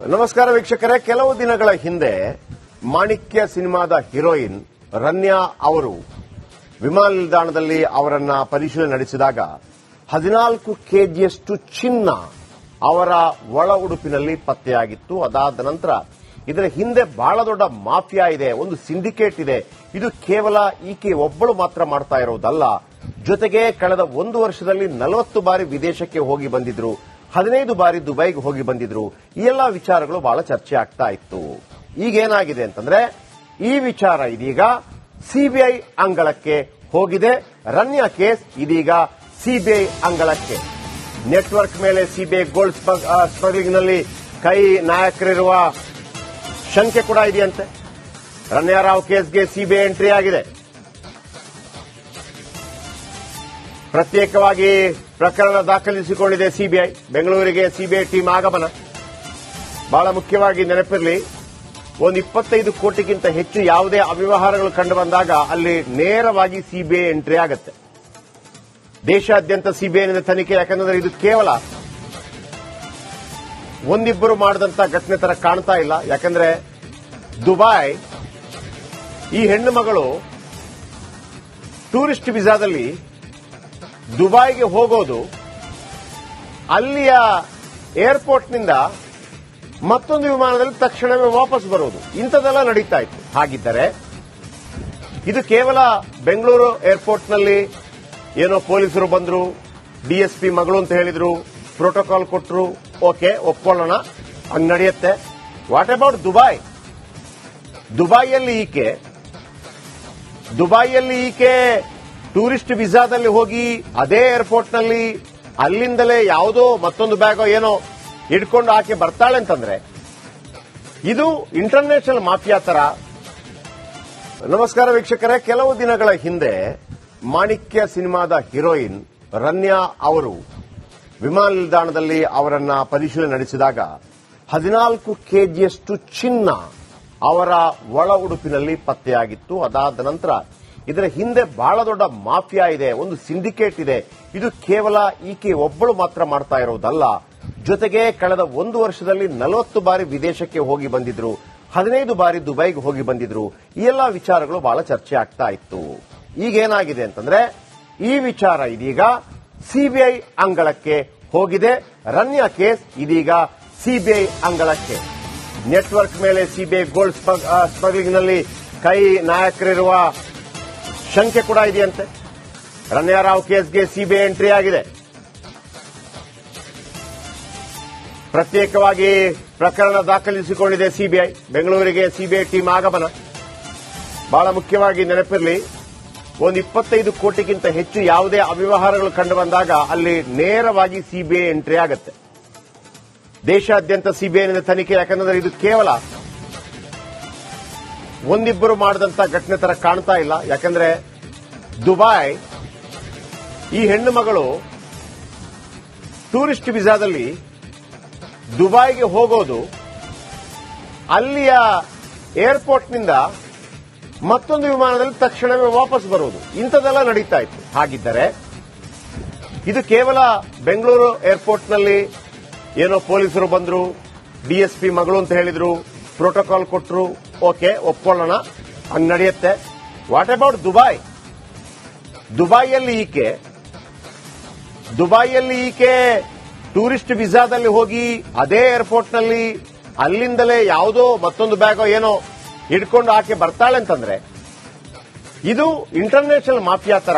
ನಮಸ್ಕಾರ ವೀಕ್ಷಕರೇ, ಕೆಲವು ದಿನಗಳ ಹಿಂದೆ ಮಾಣಿಕ್ಯ ಸಿನಿಮಾದ ಹೀರೋಯಿನ್ ರನ್ಯಾ ಅವರು ವಿಮಾನ ನಿಲ್ದಾಣದಲ್ಲಿ ಅವರನ್ನ ಪರಿಶೀಲನೆ ನಡೆಸಿದಾಗ 14 ಕೆಜಿಯಷ್ಟು ಚಿನ್ನ ಅವರ ಒಳ ಉಡುಪಿನಲ್ಲಿ ಪತ್ತೆಯಾಗಿತ್ತು. ಅದಾದ ನಂತರ ಇದರ ಹಿಂದೆ ಬಹಳ ದೊಡ್ಡ ಮಾಫಿಯಾ ಇದೆ, ಒಂದು ಸಿಂಡಿಕೇಟ್ ಇದೆ. ಇದು ಕೇವಲ ಈಕೆ ಒಬ್ಬಳು ಮಾತ್ರ ಮಾಡ್ತಾ ಇರೋದಲ್ಲ, ಜೊತೆಗೆ ಕಳೆದ 1 ವರ್ಷದಲ್ಲಿ 40 ಬಾರಿ ವಿದೇಶಕ್ಕೆ ಹೋಗಿ ಬಂದಿದ್ರು, 15 ಬಾರಿ ದುಬೈಗೆ ಹೋಗಿ ಬಂದಿದ್ರು. ಈ ಎಲ್ಲಾ ವಿಚಾರಗಳು ಬಹಳ ಚರ್ಚೆ ಆಗ್ತಾ ಇತ್ತು. ಈಗೇನಾಗಿದೆ ಅಂತಂದ್ರೆ ಈ ವಿಚಾರ ಇದೀಗ ಸಿಬಿಐ ಅಂಗಳಕ್ಕೆ ಹೋಗಿದೆ. ರನ್ಯಾ ಕೇಸ್ ಇದೀಗ ಸಿಬಿಐ ಅಂಗಳಕ್ಕೆ. ನೆಟ್ವರ್ಕ್ ಮೇಲೆ ಸಿಬಿಐ ಗೋಲ್ಡ್ ಸ್ಮಗ್ಲಿಂಗ್ ನಲ್ಲಿ ಕೈ ನಾಯಕರಿರುವ ಶಂಕೆ ಕೂಡ ಇದೆಯಂತೆ. ರನ್ಯಾ ರಾವ್ ಕೇಸ್ಗೆ ಸಿಬಿಐ ಎಂಟ್ರಿ ಆಗಿದೆ. ಪ್ರತ್ಯೇಕವಾಗಿ ಪ್ರಕರಣ ದಾಖಲಿಸಿಕೊಂಡಿದೆ ಸಿಬಿಐ. ಬೆಂಗಳೂರಿಗೆ ಸಿಬಿಐ ಟೀಮ್ ಆಗಮನ. ಬಹಳ ಮುಖ್ಯವಾಗಿ ನೆನಪಿರಲಿ, ಒಂದು 25 ಕೋಟಿಗಿಂತ ಹೆಚ್ಚು ಯಾವುದೇ ಅವ್ಯವಹಾರಗಳು ಕಂಡು ಬಂದಾಗ ಅಲ್ಲಿ ನೇರವಾಗಿ ಸಿಬಿಐ ಎಂಟ್ರಿ ಆಗುತ್ತೆ. ದೇಶಾದ್ಯಂತ ಸಿಬಿಐನಿಂದ ತನಿಖೆ. ಯಾಕಂದ್ರೆ ಇದು ಕೇವಲ ಒಂದಿಬ್ಬರು ಮಾಡಿದಂತ ಘಟನೆ ತರ ಕಾಣ್ತಾ ಇಲ್ಲ. ಯಾಕಂದ್ರೆ ದುಬೈ ಈ ಹೆಣ್ಣು ಮಗಳು ಟೂರಿಸ್ಟ್ ವೀಸಾದಲ್ಲಿ ದುಬೈಗೆ ಹೋಗೋದು, ಅಲ್ಲಿಯ ಏರ್ಪೋರ್ಟ್ನಿಂದ ಮತ್ತೊಂದು ವಿಮಾನದಲ್ಲಿ ತಕ್ಷಣವೇ ವಾಪಸ್ ಬರೋದು, ಇಂಥದ್ದೆಲ್ಲ ನಡೀತಾ ಇತ್ತು. ಹಾಗಿದ್ದರೆ ಇದು ಕೇವಲ ಬೆಂಗಳೂರು ಏರ್ಪೋರ್ಟ್ನಲ್ಲಿ ಏನೋ ಪೊಲೀಸರು ಬಂದ್ರು, ಡಿಎಸ್ಪಿ ಮಗಳು ಅಂತ ಹೇಳಿದ್ರು, ಪ್ರೋಟೋಕಾಲ್ ಕೊಟ್ಟರು, ಓಕೆ ಒಪ್ಕೊಳ್ಳೋಣ, ಹಂಗ್ ನಡೆಯುತ್ತೆ. What about Dubai? ದುಬೈಯಲ್ಲಿ ಈಕೆ ಟೂರಿಸ್ಟ್ ವೀಸಾದಲ್ಲಿ ಹೋಗಿ ಅದೇ ಏರ್ಪೋರ್ಟ್ನಲ್ಲಿ ಅಲ್ಲಿಂದಲೇ ಯಾವುದೋ ಮತ್ತೊಂದು ಬ್ಯಾಗೋ ಏನೋ ಹಿಡ್ಕೊಂಡು ಆಕೆ ಬರ್ತಾಳೆ ಅಂತಂದ್ರೆ ಇದು ಇಂಟರ್ನ್ಯಾಷನಲ್ ಮಾಫಿಯಾ ತರ. ನಮಸ್ಕಾರ ವೀಕ್ಷಕರೇ, ಕೆಲವು ದಿನಗಳ ಹಿಂದೆ ಮಾಣಿಕ್ಯ ಸಿನಿಮಾದ ಹೀರೋಯಿನ್ ರನ್ಯಾ ಅವರು ವಿಮಾನ ನಿಲ್ದಾಣದಲ್ಲಿ ಅವರನ್ನ ಪರಿಶೀಲನೆ ನಡೆಸಿದಾಗ 14 ಕೆಜಿಯಷ್ಟು ಚಿನ್ನ ಅವರ ಒಳ ಉಡುಪಿನಲ್ಲಿ ಪತ್ತೆಯಾಗಿತ್ತು. ಅದಾದ ನಂತರ ಇದರ ಹಿಂದೆ ಬಹಳ ದೊಡ್ಡ ಮಾಫಿಯಾ ಇದೆ, ಒಂದು ಸಿಂಡಿಕೇಟ್ ಇದೆ. ಇದು ಕೇವಲ ಈಕೆ ಒಬ್ಬಳು ಮಾತ್ರ ಮಾಡ್ತಾ ಇರೋದಲ್ಲ, ಜೊತೆಗೆ ಕಳೆದ 1 ವರ್ಷದಲ್ಲಿ 40 ಬಾರಿ ವಿದೇಶಕ್ಕೆ ಹೋಗಿ ಬಂದಿದ್ರು, 15 ಬಾರಿ ದುಬೈಗೆ ಹೋಗಿ ಬಂದಿದ್ರು. ಈ ಎಲ್ಲಾ ವಿಚಾರಗಳು ಬಹಳ ಚರ್ಚೆ ಆಗ್ತಾ ಇತ್ತು. ಈಗೇನಾಗಿದೆ ಅಂತಂದ್ರೆ ಈ ವಿಚಾರ ಇದೀಗ ಸಿಬಿಐ ಅಂಗಳಕ್ಕೆ ಹೋಗಿದೆ. ರನ್ಯಾ ಕೇಸ್ ಇದೀಗ ಸಿಬಿಐ ಅಂಗಳಕ್ಕೆ. ನೆಟ್ವರ್ಕ್ ಮೇಲೆ ಸಿಬಿಐ ಗೋಲ್ಡ್ ಸ್ಮಗ್ಲಿಂಗ್ ನಲ್ಲಿ ಕೈ ನಾಯಕರಿರುವ ಶಂಕೆ ಕೂಡ ಇದೆಯಂತೆ. ರನ್ಯಾ ರಾವ್ ಕೇಸ್ಗೆ ಸಿಬಿಐ ಎಂಟ್ರಿ ಆಗಿದೆ. ಪ್ರತ್ಯೇಕವಾಗಿ ಪ್ರಕರಣ ದಾಖಲಿಸಿಕೊಂಡಿದೆ ಸಿಬಿಐ. ಬೆಂಗಳೂರಿಗೆ ಸಿಬಿಐ ಟೀಮ್ ಆಗಮನ. ಬಹಳ ಮುಖ್ಯವಾಗಿ ನೆನಪಿರಲಿ, ಒಂದು 25 ಕೋಟಿಗಿಂತ ಹೆಚ್ಚು ಯಾವುದೇ ಅವ್ಯವಹಾರಗಳು ಕಂಡು ಬಂದಾಗ ಅಲ್ಲಿ ನೇರವಾಗಿ ಸಿಬಿಐ ಎಂಟ್ರಿ ಆಗುತ್ತೆ. ದೇಶಾದ್ಯಂತ ಸಿಬಿಐನಿಂದ ತನಿಖೆ. ಯಾಕಂದ್ರೆ ಇದು ಕೇವಲ ಒಂದಿಬ್ಬರು ಮಾಡಿದಂತ ಘಟನೆ ತರ ಕಾಣ್ತಾ ಇಲ್ಲ. ಯಾಕಂದ್ರೆ ದುಬೈ ಈ ಹೆಣ್ಣು ಮಗಳು ಟೂರಿಸ್ಟ್ ವೀಸಾದಲ್ಲಿ ದುಬೈಗೆ ಹೋಗೋದು, ಅಲ್ಲಿಯ ಏರ್ಪೋರ್ಟ್ನಿಂದ ಮತ್ತೊಂದು ವಿಮಾನದಲ್ಲಿ ತಕ್ಷಣವೇ ವಾಪಸ್ ಬರೋದು, ಇಂಥದ್ದೆಲ್ಲ ನಡೀತಾ ಇತ್ತು. ಹಾಗಿದ್ದರೆ ಇದು ಕೇವಲ ಬೆಂಗಳೂರು ಏರ್ಪೋರ್ಟ್ನಲ್ಲಿ ಏನೋ ಪೊಲೀಸರು ಬಂದ್ರು, ಡಿಎಸ್ಪಿ ಮಗಳು ಅಂತ ಹೇಳಿದ್ರು, ಪ್ರೋಟೋಕಾಲ್ ಕೊಟ್ಟರು, ಓಕೆ ಒಪ್ಕೊಳ್ಳೋಣ, ಹಂಗ್ ನಡೆಯುತ್ತೆ. What about Dubai? ದುಬೈಯಲ್ಲಿ ಈಕೆ ಟೂರಿಸ್ಟ್ ವೀಸಾದಲ್ಲಿ ಹೋಗಿ ಅದೇ ಏರ್ಪೋರ್ಟ್ನಲ್ಲಿ ಅಲ್ಲಿಂದಲೇ ಯಾವುದೋ ಮತ್ತೊಂದು ಬ್ಯಾಗೋ ಏನೋ ಹಿಡ್ಕೊಂಡು ಆಕೆ ಬರ್ತಾಳೆ ಅಂತಂದ್ರೆ ಇದು ಇಂಟರ್ನ್ಯಾಷನಲ್ ಮಾಫಿಯಾ ತರ.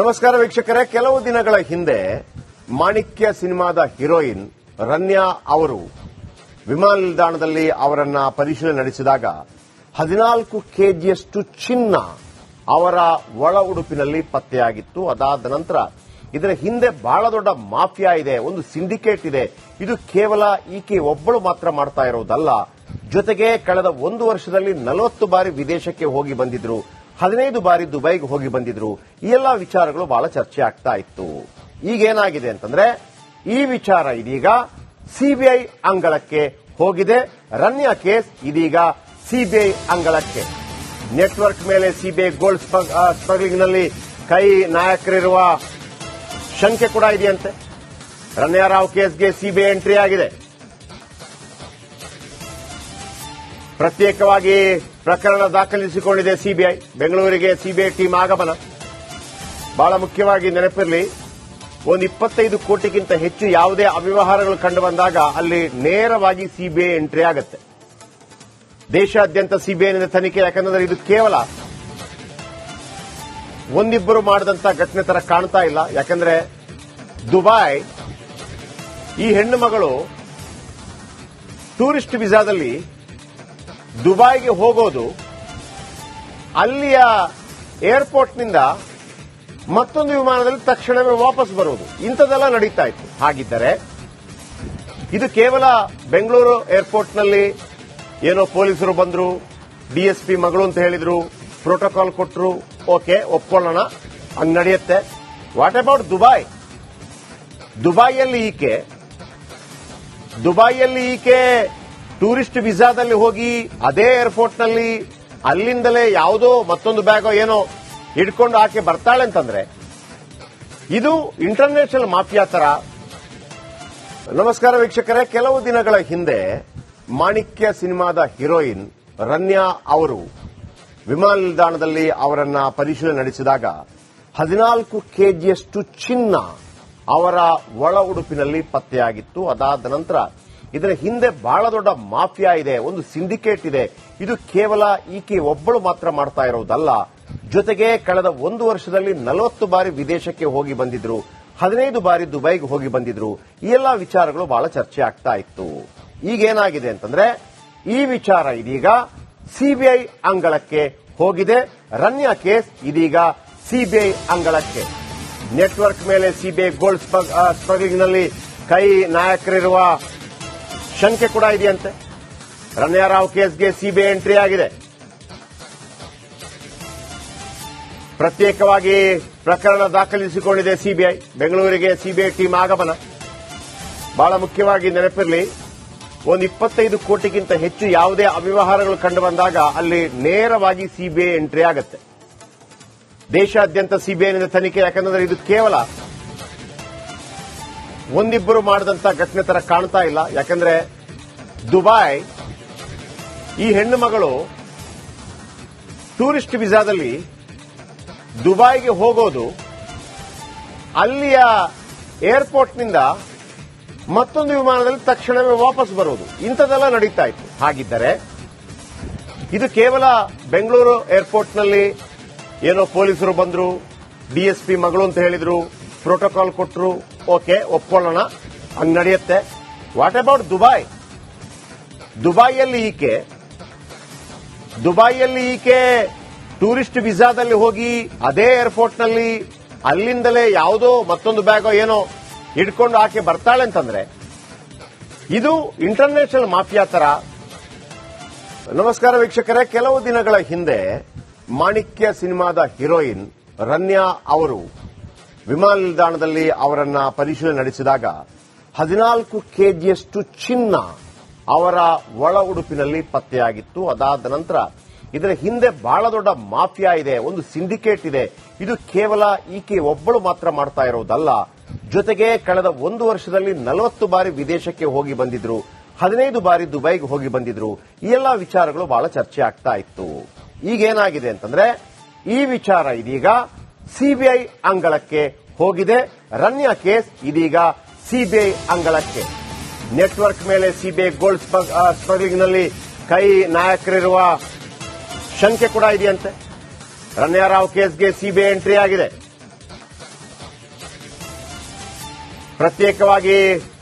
ನಮಸ್ಕಾರ ವೀಕ್ಷಕರೇ, ಕೆಲವು ದಿನಗಳ ಹಿಂದೆ ಮಾಣಿಕ್ಯ ಸಿನಿಮಾದ ಹೀರೋಯಿನ್ ರನ್ಯಾ ಅವರು ವಿಮಾನ ನಿಲ್ದಾಣದಲ್ಲಿ ಅವರನ್ನ ಪರಿಶೀಲನೆ ನಡೆಸಿದಾಗ 14 ಕೆಜಿಯಷ್ಟು ಚಿನ್ನ ಅವರ ಒಳ ಉಡುಪಿನಲ್ಲಿ ಪತ್ತೆಯಾಗಿತ್ತು. ಅದಾದ ನಂತರ ಇದರ ಹಿಂದೆ ಬಹಳ ದೊಡ್ಡ ಮಾಫಿಯಾ ಇದೆ, ಒಂದು ಸಿಂಡಿಕೇಟ್ ಇದೆ. ಇದು ಕೇವಲ ಈಕೆ ಒಬ್ಬಳು ಮಾತ್ರ ಮಾಡ್ತಾ ಇರೋದಲ್ಲ, ಜೊತೆಗೆ ಕಳೆದ 1 ವರ್ಷದಲ್ಲಿ 40 ಬಾರಿ ವಿದೇಶಕ್ಕೆ ಹೋಗಿ ಬಂದಿದ್ರು, 15 ಬಾರಿ ದುಬೈಗೆ ಹೋಗಿ ಬಂದಿದ್ರು. ಈ ಎಲ್ಲಾ ವಿಚಾರಗಳು ಬಹಳ ಚರ್ಚೆ ಆಗ್ತಾ ಇತ್ತು. ಈಗೇನಾಗಿದೆ ಅಂತಂದ್ರೆ ಈ ವಿಚಾರ ಇದೀಗ ಸಿಬಿಐ ಅಂಗಳಕ್ಕೆ ಹೋಗಿದೆ. ರನ್ಯಾ ಕೇಸ್ ಇದೀಗ ಸಿಬಿಐ ಅಂಗಳಕ್ಕೆ. ನೆಟ್ವರ್ಕ್ ಮೇಲೆ ಸಿಬಿಐ ಗೋಲ್ಡ್ ಸ್ಮಗ್ಲಿಂಗ್ ನಲ್ಲಿ ಕೈ ನಾಯಕರಿರುವ ಶಂಕೆ ಕೂಡ ಇದೆಯಂತೆ. ರನ್ಯಾ ರಾವ್ ಕೇಸ್ಗೆ ಸಿಬಿಐ ಎಂಟ್ರಿ ಆಗಿದೆ. ಪ್ರತ್ಯೇಕವಾಗಿ ಪ್ರಕರಣ ದಾಖಲಿಸಿಕೊಂಡಿದೆ ಸಿಬಿಐ. ಬೆಂಗಳೂರಿಗೆ ಸಿಬಿಐ ಟೀಮ್ ಆಗಮನ. ಬಹಳ ಮುಖ್ಯವಾಗಿ ನೆನಪಿರಲಿ, ಒಂದು 25 ಕೋಟಿಗಿಂತ ಹೆಚ್ಚು ಯಾವುದೇ ಅವ್ಯವಹಾರಗಳು ಕಂಡು ಬಂದಾಗ ಅಲ್ಲಿ ನೇರವಾಗಿ ಸಿಬಿಐ ಎಂಟ್ರಿ ಆಗುತ್ತೆ. ದೇಶಾದ್ಯಂತ ಸಿಬಿಐನಿಂದ ತನಿಖೆ. ಯಾಕಂದ್ರೆ ಇದು ಕೇವಲ ಒಂದಿಬ್ಬರು ಮಾಡಿದಂತ ಘಟನೆ ತರ ಕಾಣ್ತಾ ಇಲ್ಲ. ಯಾಕಂದ್ರೆ ದುಬೈ, ಈ ಹೆಣ್ಣು ಮಗಳು ಟೂರಿಸ್ಟ್ ವೀಸಾದಲ್ಲಿ ದುಬೈಗೆ ಹೋಗೋದು, ಅಲ್ಲಿಯ ಏರ್ಪೋರ್ಟ್ನಿಂದ ಮತ್ತೊಂದು ವಿಮಾನದಲ್ಲಿ ತಕ್ಷಣವೇ ವಾಪಸ್ ಬರುವುದು, ಇಂಥದ್ದೆಲ್ಲ ನಡೀತಾ ಇತ್ತು. ಹಾಗಿದ್ದರೆ ಇದು ಕೇವಲ ಬೆಂಗಳೂರು ಏರ್ಪೋರ್ಟ್ನಲ್ಲಿ ಏನೋ ಪೊಲೀಸರು ಬಂದ್ರು, ಡಿಎಸ್ಪಿ ಮಗಳು ಅಂತ ಹೇಳಿದ್ರು, ಪ್ರೋಟೋಕಾಲ್ ಕೊಟ್ಟರು, ಓಕೆ ಒಪ್ಕೊಳ್ಳೋಣ, ಹಂಗ್ ನಡೆಯುತ್ತೆ. What about Dubai? ದುಬೈಯಲ್ಲಿ ಈಕೆ ಟೂರಿಸ್ಟ್ ವೀಸಾದಲ್ಲಿ ಹೋಗಿ ಅದೇ ಏರ್ಪೋರ್ಟ್ನಲ್ಲಿ ಅಲ್ಲಿಂದಲೇ ಯಾವುದೋ ಮತ್ತೊಂದು ಬ್ಯಾಗೋ ಏನೋ ಹಿಡ್ಕೊಂಡು ಆಕೆ ಬರ್ತಾಳೆ ಅಂತಂದ್ರೆ ಇದು ಇಂಟರ್ನ್ಯಾಷನಲ್ ಮಾಫಿಯಾ ತರ. ನಮಸ್ಕಾರ ವೀಕ್ಷಕರೇ, ಕೆಲವು ದಿನಗಳ ಹಿಂದೆ ಮಾಣಿಕ್ಯ ಸಿನಿಮಾದ ಹೀರೋಯಿನ್ ರನ್ಯಾ ಅವರು ವಿಮಾನ ನಿಲ್ದಾಣದಲ್ಲಿ ಅವರನ್ನ ಪರಿಶೀಲನೆ ನಡೆಸಿದಾಗ 14 ಕೆಜಿಯಷ್ಟು ಚಿನ್ನ ಅವರ ಒಳ ಉಡುಪಿನಲ್ಲಿ ಪತ್ತೆಯಾಗಿತ್ತು. ಅದಾದ ನಂತರ ಇದರ ಹಿಂದೆ ಬಹಳ ದೊಡ್ಡ ಮಾಫಿಯಾ ಇದೆ, ಒಂದು ಸಿಂಡಿಕೇಟ್ ಇದೆ. ಇದು ಕೇವಲ ಈಕೆ ಒಬ್ಬಳು ಮಾತ್ರ ಮಾಡ್ತಾ ಇರೋದಲ್ಲ, ಜೊತೆಗೆ ಕಳೆದ 1 ವರ್ಷದಲ್ಲಿ 40 ಬಾರಿ ವಿದೇಶಕ್ಕೆ ಹೋಗಿ ಬಂದಿದ್ರು, 15 ಬಾರಿ ದುಬೈಗೆ ಹೋಗಿ ಬಂದಿದ್ರು. ಈ ಎಲ್ಲಾ ವಿಚಾರಗಳು ಬಹಳ ಚರ್ಚೆ ಆಗ್ತಾ ಇತ್ತು. ಈಗೇನಾಗಿದೆ ಅಂತಂದ್ರೆ ಈ ವಿಚಾರ ಇದೀಗ ಸಿಬಿಐ ಅಂಗಳಕ್ಕೆ ಹೋಗಿದೆ. ರನ್ಯಾ ಕೇಸ್ ಇದೀಗ ಸಿಬಿಐ ಅಂಗಳಕ್ಕೆ. ನೆಟ್ವರ್ಕ್ ಮೇಲೆ ಸಿಬಿಐ ಗೋಲ್ಡ್ ಸ್ಮಗ್ಲಿಂಗ್ನಲ್ಲಿ ಕೈ ನಾಯಕರಿರುವ ಶಂಕೆ ಕೂಡ ಇದೆಯಂತೆ. ರನ್ಯಾ ರಾವ್ ಕೇಸ್ಗೆ ಸಿಬಿಐ ಎಂಟ್ರಿ ಆಗಿದೆ. ಪ್ರತ್ಯೇಕವಾಗಿ ಪ್ರಕರಣ ದಾಖಲಿಸಿಕೊಂಡಿದೆ ಸಿಬಿಐ. ಬೆಂಗಳೂರಿಗೆ ಸಿಬಿಐ ಟೀಮ್ ಆಗಮನ. ಬಹಳ ಮುಖ್ಯವಾಗಿ ನೆನಪಿರಲಿ, ಒಂದು 25 ಕೋಟಿಗಿಂತ ಹೆಚ್ಚು ಯಾವುದೇ ಅವ್ಯವಹಾರಗಳು ಕಂಡು ಬಂದಾಗ ಅಲ್ಲಿ ನೇರವಾಗಿ ಸಿಬಿಐ ಎಂಟ್ರಿ ಆಗುತ್ತೆ. ದೇಶಾದ್ಯಂತ ಸಿಬಿಐನಿಂದ ತನಿಖೆ. ಯಾಕಂದ್ರೆ ಇದು ಕೇವಲ ಒಂದಿಬ್ಬರು ಮಾಡಿದಂತ ಘಟನೆ ತರ ಕಾಣ್ತಾ ಇಲ್ಲ. ಯಾಕಂದ್ರೆ ದುಬೈ, ಈ ಹೆಣ್ಣು ಮಗಳು ಟೂರಿಸ್ಟ್ ವೀಸಾದಲ್ಲಿ ದುಬೈಗೆ ಹೋಗೋದು, ಅಲ್ಲಿಯ ಏರ್ಪೋರ್ಟ್ನಿಂದ ಮತ್ತೊಂದು ವಿಮಾನದಲ್ಲಿ ತಕ್ಷಣವೇ ವಾಪಸ್ ಬರುವುದು, ಇಂಥದ್ದೆಲ್ಲ ನಡೀತಾ ಇತ್ತು. ಹಾಗಿದ್ದರೆ ಇದು ಕೇವಲ ಬೆಂಗಳೂರು ಏರ್ಪೋರ್ಟ್ನಲ್ಲಿ ಏನೋ ಪೊಲೀಸರು ಬಂದ್ರು, ಡಿಎಸ್ಪಿ ಮಗಳು ಅಂತ ಹೇಳಿದ್ರು, ಪ್ರೋಟೋಕಾಲ್ ಕೊಟ್ಟರು, ಓಕೆ ಒಪ್ಕೊಳ್ಳೋಣ, ಹಂಗ್ ನಡೆಯುತ್ತೆ. What about Dubai? ದುಬೈಯಲ್ಲಿ ಈಕೆ ಟೂರಿಸ್ಟ್ ವೀಸಾದಲ್ಲಿ ಹೋಗಿ ಅದೇ ಏರ್ಪೋರ್ಟ್ನಲ್ಲಿ ಅಲ್ಲಿಂದಲೇ ಯಾವುದೋ ಮತ್ತೊಂದು ಬ್ಯಾಗೋ ಏನೋ ಹಿಡ್ಕೊಂಡು ಆಕೆ ಬರ್ತಾಳೆ ಅಂತಂದ್ರೆ ಇದು ಇಂಟರ್ನ್ಯಾಷನಲ್ ಮಾಫಿಯಾ ತರ. ನಮಸ್ಕಾರ ವೀಕ್ಷಕರೇ, ಕೆಲವು ದಿನಗಳ ಹಿಂದೆ ಮಾಣಿಕ್ಯ ಸಿನಿಮಾದ ಹೀರೋಯಿನ್ ರನ್ಯಾ ಅವರು ವಿಮಾನ ನಿಲ್ದಾಣದಲ್ಲಿ ಅವರನ್ನ ಪರಿಶೀಲನೆ ನಡೆಸಿದಾಗ 14 ಕೆಜಿಯಷ್ಟು ಚಿನ್ನ ಅವರ ಒಳ ಉಡುಪಿನಲ್ಲಿ ಪತ್ತೆಯಾಗಿತ್ತು. ಅದಾದ ನಂತರ ಇದರ ಹಿಂದೆ ಬಹಳ ದೊಡ್ಡ ಮಾಫಿಯಾ ಇದೆ, ಒಂದು ಸಿಂಡಿಕೇಟ್ ಇದೆ. ಇದು ಕೇವಲ ಈಕೆ ಒಬ್ಬಳು ಮಾತ್ರ ಮಾಡ್ತಾ ಇರೋದಲ್ಲ, ಜೊತೆಗೆ ಕಳೆದ 1 ವರ್ಷದಲ್ಲಿ 40 ಬಾರಿ ವಿದೇಶಕ್ಕೆ ಹೋಗಿ ಬಂದಿದ್ರು, 15 ಬಾರಿ ದುಬೈಗೆ ಹೋಗಿ ಬಂದಿದ್ರು. ಈ ಎಲ್ಲಾ ವಿಚಾರಗಳು ಬಹಳ ಚರ್ಚೆ ಆಗ್ತಾ ಇತ್ತು. ಈಗೇನಾಗಿದೆ ಅಂತಂದ್ರೆ ಈ ವಿಚಾರ ಇದೀಗ ಸಿಬಿಐ ಅಂಗಳಕ್ಕೆ ಹೋಗಿದೆ. ರನ್ಯಾ ಕೇಸ್ ಇದೀಗ ಸಿಬಿಐ ಅಂಗಳಕ್ಕೆ. ನೆಟ್ವರ್ಕ್ ಮೇಲೆ ಸಿಬಿಐ ಗೋಲ್ಡ್ ಸ್ಮಗ್ಲಿಂಗ್ನಲ್ಲಿ ಕೈ ನಾಯಕರಿರುವ ಶಂಕೆ ಕೂಡ ಇದೆಯಂತೆ. ರನ್ಯಾ ರಾವ್ ಕೇಸ್ಗೆ ಸಿಬಿಐ ಎಂಟ್ರಿ ಆಗಿದೆ. ಪ್ರತ್ಯೇಕವಾಗಿ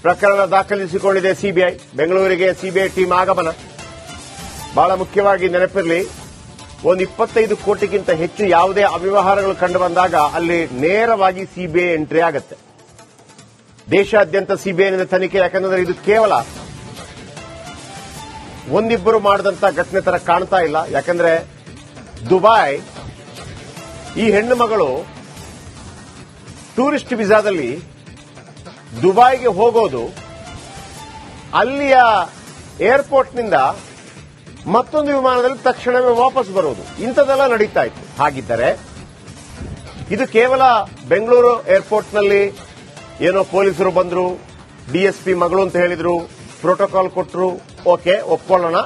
ಪ್ರಕರಣ ದಾಖಲಿಸಿಕೊಂಡಿದೆ ಸಿಬಿಐ. ಬೆಂಗಳೂರಿಗೆ ಸಿಬಿಐ ಟೀಮ್ ಆಗಮನ. ಬಹಳ ಮುಖ್ಯವಾಗಿ ನೆನಪಿರಲಿ, ಒಂದು 25 ಕೋಟಿಗಿಂತ ಹೆಚ್ಚು ಯಾವುದೇ ಅವ್ಯವಹಾರಗಳು ಕಂಡು ಬಂದಾಗ ಅಲ್ಲಿ ನೇರವಾಗಿ ಸಿಬಿಐ ಎಂಟ್ರಿ ಆಗುತ್ತೆ. ದೇಶಾದ್ಯಂತ ಸಿಬಿಐನಿಂದ ತನಿಖೆ. ಯಾಕಂದ್ರೆ ಇದು ಕೇವಲ ಒಂದಿಬ್ಬರು ಮಾಡಿದಂತ ಘಟನೆ ತರ ಕಾಣ್ತಾ ಇಲ್ಲ. ಯಾಕಂದ್ರೆ ದುಬೈ, ಈ ಹೆಣ್ಣು ಮಗಳು ಟೂರಿಸ್ಟ್ ವೀಸಾದಲ್ಲಿ ದುಬೈಗೆ ಹೋಗೋದು, ಅಲ್ಲಿಯ ಏರ್ಪೋರ್ಟ್ನಿಂದ ಮತ್ತೊಂದು ವಿಮಾನದಲ್ಲಿ ತಕ್ಷಣವೇ ವಾಪಸ್ ಬರುವುದು, ಇಂಥದ್ದೆಲ್ಲ ನಡೀತಾ ಇತ್ತು. ಹಾಗಿದ್ದರೆ ಇದು ಕೇವಲ ಬೆಂಗಳೂರು ಏರ್ಪೋರ್ಟ್ನಲ್ಲಿ ಏನೋ ಪೊಲೀಸರು ಬಂದ್ರು, ಡಿಎಸ್ಪಿ ಮಗಳು ಅಂತ ಹೇಳಿದ್ರು, ಪ್ರೋಟೋಕಾಲ್ ಕೊಟ್ಟರು, ಓಕೆ ಒಪ್ಕೊಳ್ಳೋಣ,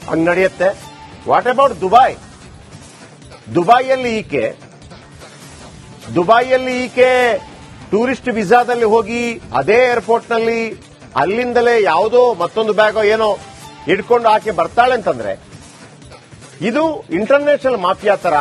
ಹಂಗ್ ನಡೆಯುತ್ತೆ. ವಾಟ್ ಅಬೌಟ್ ದುಬೈಯಲ್ಲಿ ಈಕೆ ಟೂರಿಸ್ಟ್ ವಿಸಾದಲ್ಲಿ ಹೋಗಿ ಅದೇ ಏರ್ಪೋರ್ಟ್ನಲ್ಲಿ ಅಲ್ಲಿಂದಲೇ ಯಾವುದೋ ಮತ್ತೊಂದು ಬ್ಯಾಗೋ ಏನೋ ಇಟ್ಕೊಂಡು ಆಕೆ ಬರ್ತಾಳೆ ಅಂತಂದ್ರೆ ಇದು ಇಂಟರ್ನ್ಯಾಷನಲ್ ಮಾಫಿಯಾ ತರ